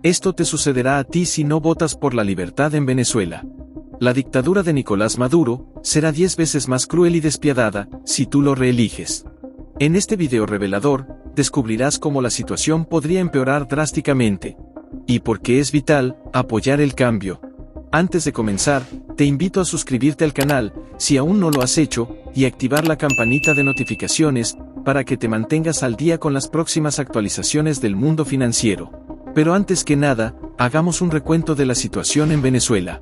Esto te sucederá a ti si no votas por la libertad en Venezuela. La dictadura de Nicolás Maduro será 10 veces más cruel y despiadada si tú lo reeliges. En este video revelador, descubrirás cómo la situación podría empeorar drásticamente. Y por qué es vital apoyar el cambio. Antes de comenzar, te invito a suscribirte al canal, si aún no lo has hecho, y activar la campanita de notificaciones, para que te mantengas al día con las próximas actualizaciones del mundo financiero. Pero antes que nada, hagamos un recuento de la situación en Venezuela.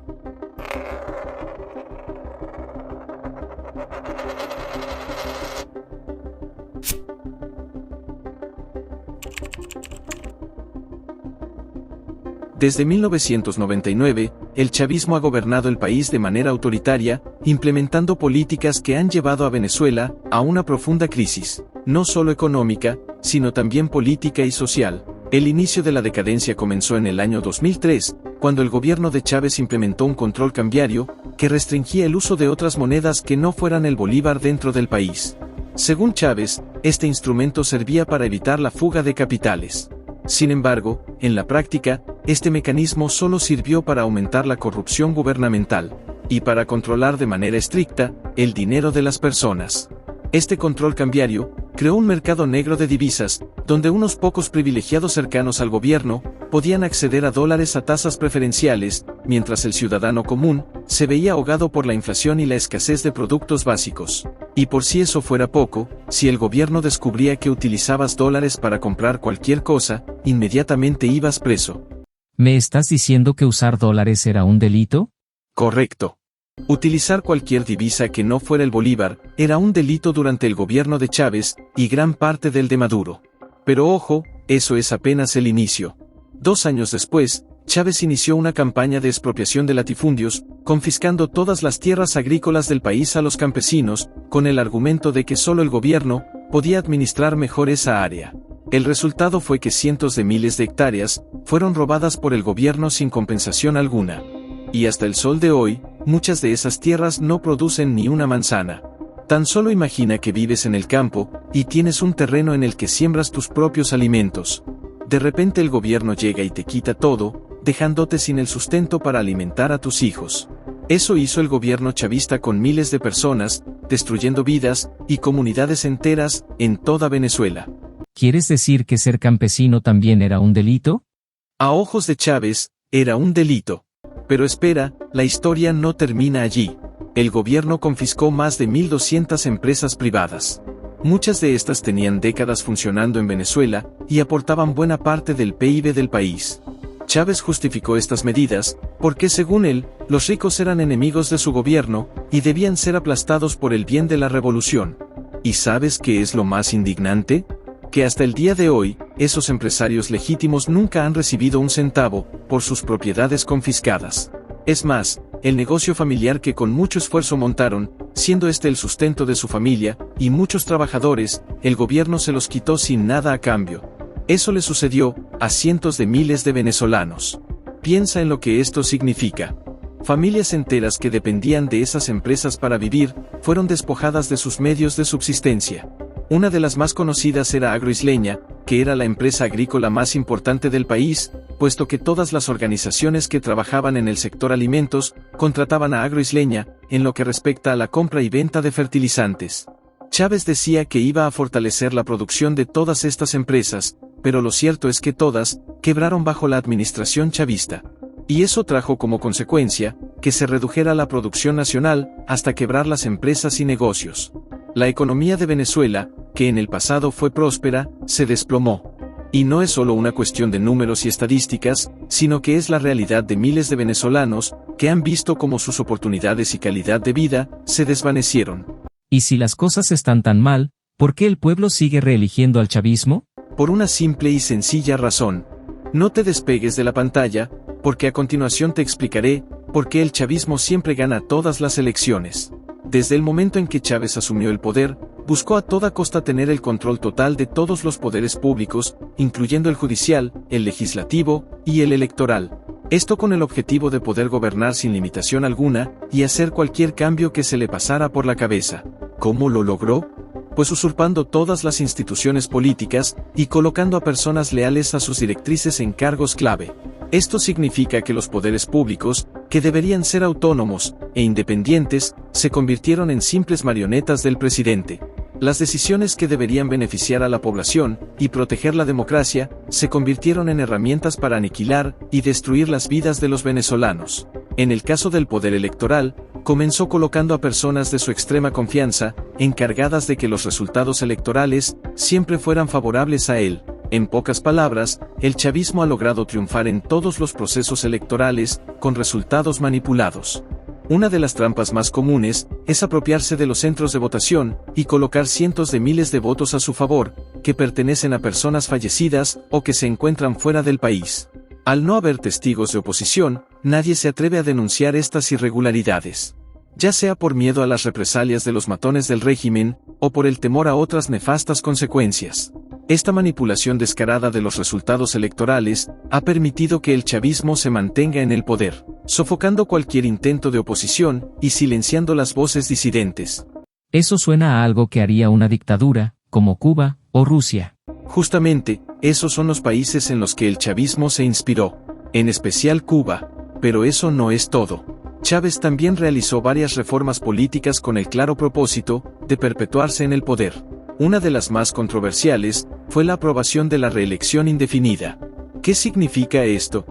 Desde 1999, el chavismo ha gobernado el país de manera autoritaria, implementando políticas que han llevado a Venezuela a una profunda crisis, no solo económica, sino también política y social. El inicio de la decadencia comenzó en el año 2003, cuando el gobierno de Chávez implementó un control cambiario que restringía el uso de otras monedas que no fueran el bolívar dentro del país. Según Chávez, este instrumento servía para evitar la fuga de capitales. Sin embargo, en la práctica, este mecanismo solo sirvió para aumentar la corrupción gubernamental y para controlar de manera estricta el dinero de las personas. Este control cambiario creó un mercado negro de divisas, donde unos pocos privilegiados cercanos al gobierno podían acceder a dólares a tasas preferenciales, mientras el ciudadano común se veía ahogado por la inflación y la escasez de productos básicos. Y por si eso fuera poco, si el gobierno descubría que utilizabas dólares para comprar cualquier cosa, inmediatamente ibas preso. ¿Me estás diciendo que usar dólares era un delito? Correcto. Utilizar cualquier divisa que no fuera el bolívar era un delito durante el gobierno de Chávez y gran parte del de Maduro. Pero ojo, eso es apenas el inicio. 2 años después, Chávez inició una campaña de expropiación de latifundios, confiscando todas las tierras agrícolas del país a los campesinos, con el argumento de que solo el gobierno podía administrar mejor esa área. El resultado fue que cientos de miles de hectáreas fueron robadas por el gobierno sin compensación alguna. Y hasta el sol de hoy, muchas de esas tierras no producen ni una manzana. Tan solo imagina que vives en el campo, y tienes un terreno en el que siembras tus propios alimentos. De repente el gobierno llega y te quita todo, dejándote sin el sustento para alimentar a tus hijos. Eso hizo el gobierno chavista con miles de personas, destruyendo vidas y comunidades enteras en toda Venezuela. ¿Quieres decir que ser campesino también era un delito? A ojos de Chávez, era un delito. Pero espera, la historia no termina allí. El gobierno confiscó más de 1.200 empresas privadas. Muchas de estas tenían décadas funcionando en Venezuela y aportaban buena parte del PIB del país. Chávez justificó estas medidas porque, según él, los ricos eran enemigos de su gobierno y debían ser aplastados por el bien de la revolución. ¿Y sabes qué es lo más indignante? Que hasta el día de hoy, esos empresarios legítimos nunca han recibido un centavo por sus propiedades confiscadas. Es más, el negocio familiar que con mucho esfuerzo montaron, siendo este el sustento de su familia y muchos trabajadores, el gobierno se los quitó sin nada a cambio. Eso le sucedió a cientos de miles de venezolanos. Piensa en lo que esto significa. Familias enteras que dependían de esas empresas para vivir, fueron despojadas de sus medios de subsistencia. Una de las más conocidas era Agroisleña, que era la empresa agrícola más importante del país, puesto que todas las organizaciones que trabajaban en el sector alimentos, contrataban a Agroisleña, en lo que respecta a la compra y venta de fertilizantes. Chávez decía que iba a fortalecer la producción de todas estas empresas, pero lo cierto es que todas quebraron bajo la administración chavista. Y eso trajo como consecuencia que se redujera la producción nacional hasta quebrar las empresas y negocios. La economía de Venezuela, que en el pasado fue próspera, se desplomó. Y no es solo una cuestión de números y estadísticas, sino que es la realidad de miles de venezolanos que han visto cómo sus oportunidades y calidad de vida se desvanecieron. Y si las cosas están tan mal, ¿por qué el pueblo sigue reeligiendo al chavismo? Por una simple y sencilla razón. No te despegues de la pantalla, porque a continuación te explicaré por qué el chavismo siempre gana todas las elecciones. Desde el momento en que Chávez asumió el poder, buscó a toda costa tener el control total de todos los poderes públicos, incluyendo el judicial, el legislativo y el electoral. Esto con el objetivo de poder gobernar sin limitación alguna y hacer cualquier cambio que se le pasara por la cabeza. ¿Cómo lo logró? Pues usurpando todas las instituciones políticas y colocando a personas leales a sus directrices en cargos clave. Esto significa que los poderes públicos, que deberían ser autónomos e independientes, se convirtieron en simples marionetas del presidente. Las decisiones que deberían beneficiar a la población y proteger la democracia, se convirtieron en herramientas para aniquilar y destruir las vidas de los venezolanos. En el caso del poder electoral, comenzó colocando a personas de su extrema confianza, encargadas de que los resultados electorales siempre fueran favorables a él. En pocas palabras, el chavismo ha logrado triunfar en todos los procesos electorales, con resultados manipulados. Una de las trampas más comunes es apropiarse de los centros de votación y colocar cientos de miles de votos a su favor, que pertenecen a personas fallecidas o que se encuentran fuera del país. Al no haber testigos de oposición, nadie se atreve a denunciar estas irregularidades. Ya sea por miedo a las represalias de los matones del régimen, o por el temor a otras nefastas consecuencias. Esta manipulación descarada de los resultados electorales ha permitido que el chavismo se mantenga en el poder, sofocando cualquier intento de oposición y silenciando las voces disidentes. Eso suena a algo que haría una dictadura, como Cuba o Rusia. Justamente, esos son los países en los que el chavismo se inspiró, en especial Cuba, pero eso no es todo. Chávez también realizó varias reformas políticas con el claro propósito de perpetuarse en el poder. Una de las más controversiales fue la aprobación de la reelección indefinida. ¿Qué significa esto?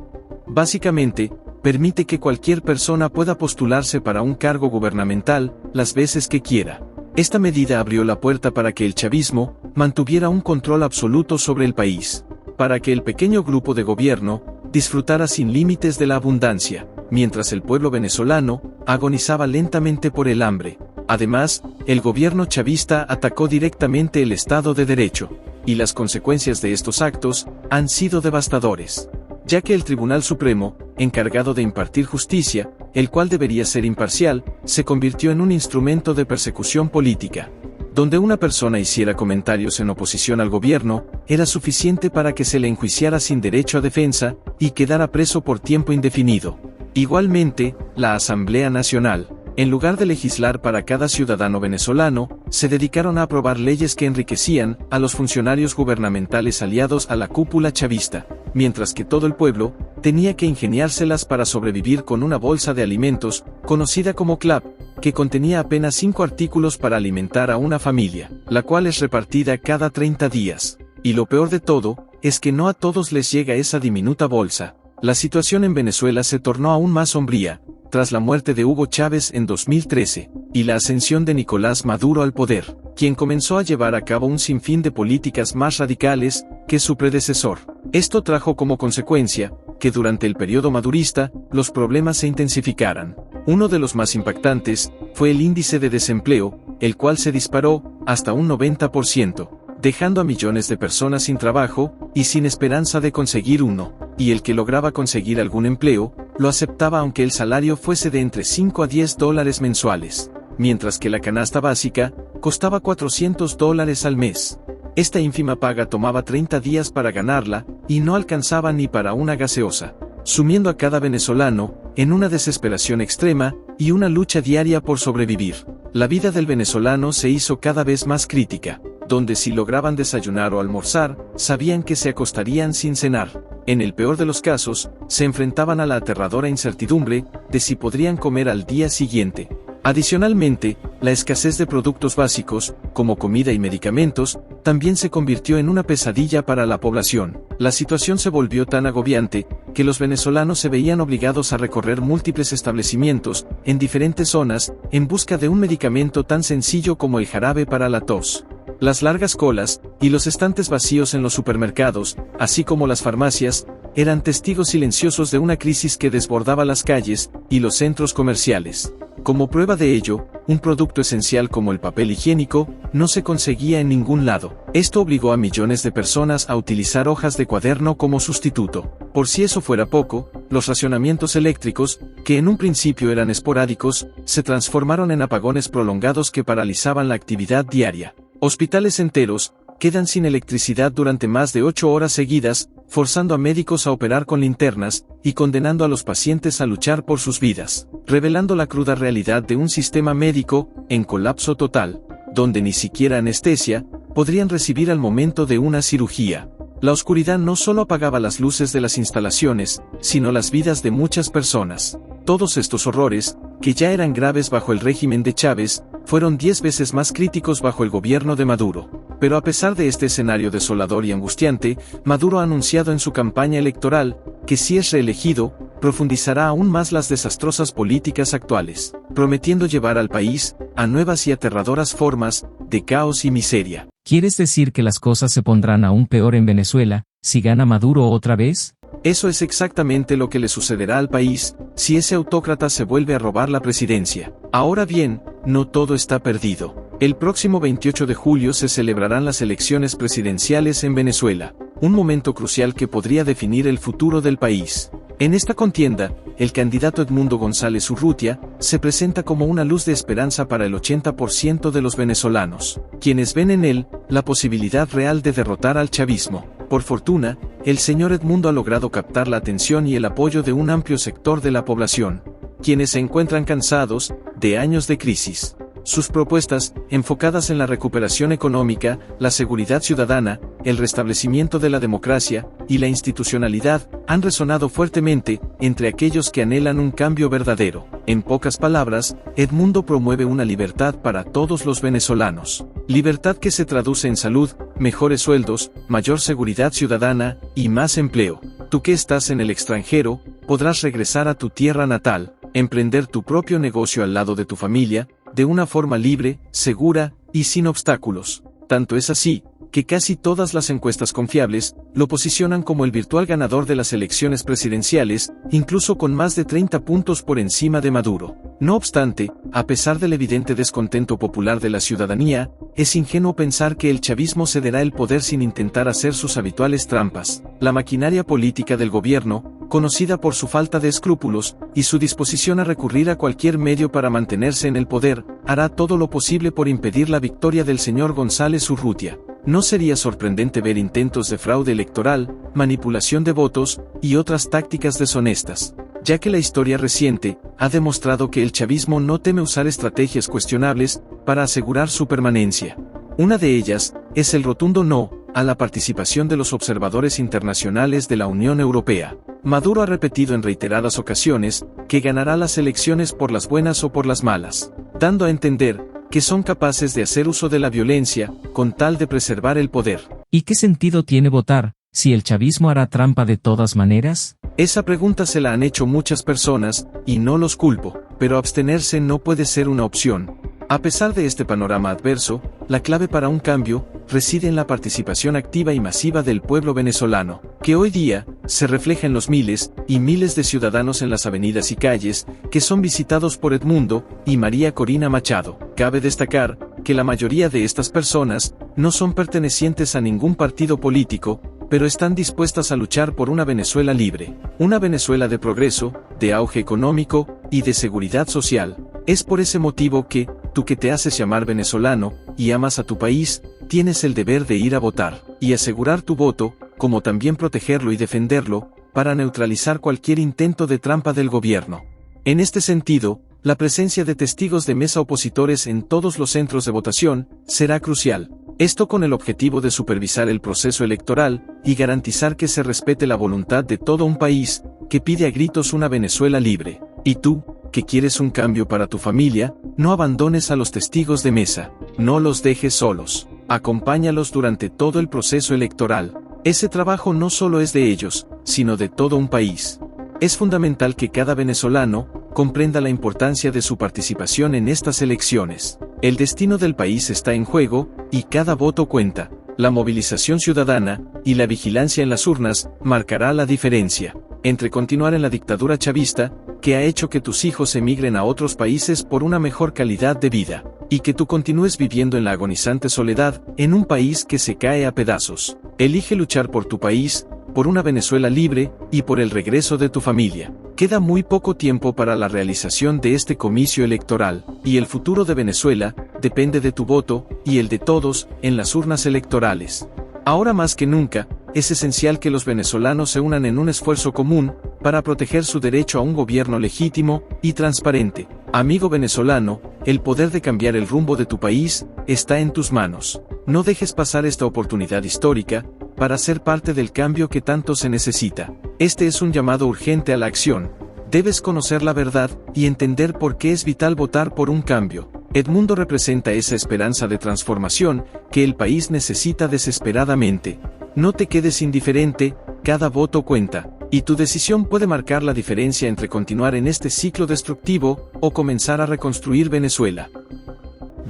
Básicamente, permite que cualquier persona pueda postularse para un cargo gubernamental las veces que quiera. Esta medida abrió la puerta para que el chavismo mantuviera un control absoluto sobre el país, para que el pequeño grupo de gobierno disfrutara sin límites de la abundancia, mientras el pueblo venezolano agonizaba lentamente por el hambre. Además, el gobierno chavista atacó directamente el Estado de Derecho, y las consecuencias de estos actos han sido devastadores, ya que el Tribunal Supremo, encargado de impartir justicia, el cual debería ser imparcial, se convirtió en un instrumento de persecución política. Donde una persona hiciera comentarios en oposición al gobierno, era suficiente para que se le enjuiciara sin derecho a defensa y quedara preso por tiempo indefinido. Igualmente, la Asamblea Nacional, en lugar de legislar para cada ciudadano venezolano, se dedicaron a aprobar leyes que enriquecían a los funcionarios gubernamentales aliados a la cúpula chavista, mientras que todo el pueblo tenía que ingeniárselas para sobrevivir con una bolsa de alimentos, conocida como CLAP, que contenía apenas 5 artículos para alimentar a una familia, la cual es repartida cada 30 días. Y lo peor de todo, es que no a todos les llega esa diminuta bolsa. La situación en Venezuela se tornó aún más sombría, tras la muerte de Hugo Chávez en 2013, y la ascensión de Nicolás Maduro al poder, quien comenzó a llevar a cabo un sinfín de políticas más radicales que su predecesor. Esto trajo como consecuencia que durante el periodo madurista, los problemas se intensificaran. Uno de los más impactantes fue el índice de desempleo, el cual se disparó hasta un 90%, dejando a millones de personas sin trabajo y sin esperanza de conseguir uno, y el que lograba conseguir algún empleo, lo aceptaba aunque el salario fuese de entre 5 a 10 dólares mensuales, mientras que la canasta básica costaba $400 al mes. Esta ínfima paga tomaba 30 días para ganarla, y no alcanzaba ni para una gaseosa, sumiendo a cada venezolano en una desesperación extrema y una lucha diaria por sobrevivir. La vida del venezolano se hizo cada vez más crítica, donde si lograban desayunar o almorzar, sabían que se acostarían sin cenar. En el peor de los casos, se enfrentaban a la aterradora incertidumbre de si podrían comer al día siguiente. Adicionalmente, la escasez de productos básicos, como comida y medicamentos, también se convirtió en una pesadilla para la población. La situación se volvió tan agobiante, que los venezolanos se veían obligados a recorrer múltiples establecimientos, en diferentes zonas, en busca de un medicamento tan sencillo como el jarabe para la tos. Las largas colas, y los estantes vacíos en los supermercados, así como las farmacias, eran testigos silenciosos de una crisis que desbordaba las calles y los centros comerciales. Como prueba de ello, un producto esencial como el papel higiénico no se conseguía en ningún lado. Esto obligó a millones de personas a utilizar hojas de cuaderno como sustituto. Por si eso fuera poco, los racionamientos eléctricos, que en un principio eran esporádicos, se transformaron en apagones prolongados que paralizaban la actividad diaria. Hospitales enteros quedan sin electricidad durante más de 8 horas seguidas, forzando a médicos a operar con linternas y condenando a los pacientes a luchar por sus vidas, revelando la cruda realidad de un sistema médico en colapso total, donde ni siquiera anestesia podrían recibir al momento de una cirugía. La oscuridad no solo apagaba las luces de las instalaciones, sino las vidas de muchas personas. Todos estos horrores, que ya eran graves bajo el régimen de Chávez, fueron 10 veces más críticos bajo el gobierno de Maduro. Pero a pesar de este escenario desolador y angustiante, Maduro ha anunciado en su campaña electoral, que si es reelegido, profundizará aún más las desastrosas políticas actuales, prometiendo llevar al país a nuevas y aterradoras formas de caos y miseria. ¿Quieres decir que las cosas se pondrán aún peor en Venezuela, si gana Maduro otra vez? Eso es exactamente lo que le sucederá al país, si ese autócrata se vuelve a robar la presidencia. Ahora bien, no todo está perdido. El próximo 28 de julio se celebrarán las elecciones presidenciales en Venezuela, un momento crucial que podría definir el futuro del país. En esta contienda, el candidato Edmundo González Urrutia se presenta como una luz de esperanza para el 80% de los venezolanos, quienes ven en él la posibilidad real de derrotar al chavismo. Por fortuna, el señor Edmundo ha logrado captar la atención y el apoyo de un amplio sector de la población, quienes se encuentran cansados de años de crisis. Sus propuestas, enfocadas en la recuperación económica, la seguridad ciudadana, el restablecimiento de la democracia y la institucionalidad, han resonado fuertemente entre aquellos que anhelan un cambio verdadero. En pocas palabras, Edmundo promueve una libertad para todos los venezolanos. Libertad que se traduce en salud, mejores sueldos, mayor seguridad ciudadana y más empleo. Tú que estás en el extranjero, podrás regresar a tu tierra natal, emprender tu propio negocio al lado de tu familia, de una forma libre, segura y sin obstáculos. Tanto es así, que casi todas las encuestas confiables lo posicionan como el virtual ganador de las elecciones presidenciales, incluso con más de 30 puntos por encima de Maduro. No obstante, a pesar del evidente descontento popular de la ciudadanía, es ingenuo pensar que el chavismo cederá el poder sin intentar hacer sus habituales trampas. La maquinaria política del gobierno, conocida por su falta de escrúpulos y su disposición a recurrir a cualquier medio para mantenerse en el poder, hará todo lo posible por impedir la victoria del señor González Urrutia. No sería sorprendente ver intentos de fraude electoral, manipulación de votos y otras tácticas deshonestas, ya que la historia reciente ha demostrado que el chavismo no teme usar estrategias cuestionables para asegurar su permanencia. Una de ellas es el rotundo no a la participación de los observadores internacionales de la Unión Europea. Maduro ha repetido en reiteradas ocasiones que ganará las elecciones por las buenas o por las malas, dando a entender que son capaces de hacer uso de la violencia con tal de preservar el poder. ¿Y qué sentido tiene votar, si el chavismo hará trampa de todas maneras? Esa pregunta se la han hecho muchas personas, y no los culpo, pero abstenerse no puede ser una opción. A pesar de este panorama adverso, la clave para un cambio reside en la participación activa y masiva del pueblo venezolano, que hoy día se refleja en los miles y miles de ciudadanos en las avenidas y calles que son visitados por Edmundo y María Corina Machado. Cabe destacar que la mayoría de estas personas no son pertenecientes a ningún partido político, pero están dispuestas a luchar por una Venezuela libre, una Venezuela de progreso, de auge económico y de seguridad social. Es por ese motivo que, tú que te haces llamar venezolano y amas a tu país, tienes el deber de ir a votar y asegurar tu voto, como también protegerlo y defenderlo, para neutralizar cualquier intento de trampa del gobierno. En este sentido, la presencia de testigos de mesa opositores en todos los centros de votación será crucial. Esto con el objetivo de supervisar el proceso electoral y garantizar que se respete la voluntad de todo un país que pide a gritos una Venezuela libre. Y tú, que quieres un cambio para tu familia, no abandones a los testigos de mesa, no los dejes solos, acompáñalos durante todo el proceso electoral. Ese trabajo no solo es de ellos, sino de todo un país. Es fundamental que cada venezolano comprenda la importancia de su participación en estas elecciones. El destino del país está en juego, y cada voto cuenta. La movilización ciudadana y la vigilancia en las urnas marcará la diferencia entre continuar en la dictadura chavista, que ha hecho que tus hijos emigren a otros países por una mejor calidad de vida, y que tú continúes viviendo en la agonizante soledad, en un país que se cae a pedazos. Elige luchar por tu país, por una Venezuela libre, y por el regreso de tu familia. Queda muy poco tiempo para la realización de este comicio electoral, y el futuro de Venezuela depende de tu voto, y el de todos, en las urnas electorales. Ahora más que nunca, es esencial que los venezolanos se unan en un esfuerzo común, para proteger su derecho a un gobierno legítimo y transparente. Amigo venezolano, el poder de cambiar el rumbo de tu país está en tus manos. No dejes pasar esta oportunidad histórica, para ser parte del cambio que tanto se necesita. Este es un llamado urgente a la acción. Debes conocer la verdad y entender por qué es vital votar por un cambio. Edmundo representa esa esperanza de transformación que el país necesita desesperadamente. No te quedes indiferente, cada voto cuenta, y tu decisión puede marcar la diferencia entre continuar en este ciclo destructivo o comenzar a reconstruir Venezuela.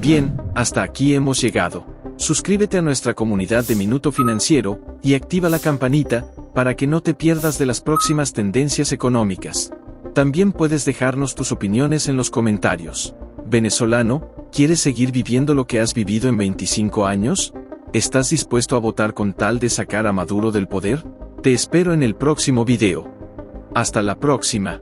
Bien, hasta aquí hemos llegado. Suscríbete a nuestra comunidad de Minuto Financiero y activa la campanita para que no te pierdas de las próximas tendencias económicas. También puedes dejarnos tus opiniones en los comentarios. Venezolano, ¿quieres seguir viviendo lo que has vivido en 25 años? ¿Estás dispuesto a votar con tal de sacar a Maduro del poder? Te espero en el próximo video. Hasta la próxima.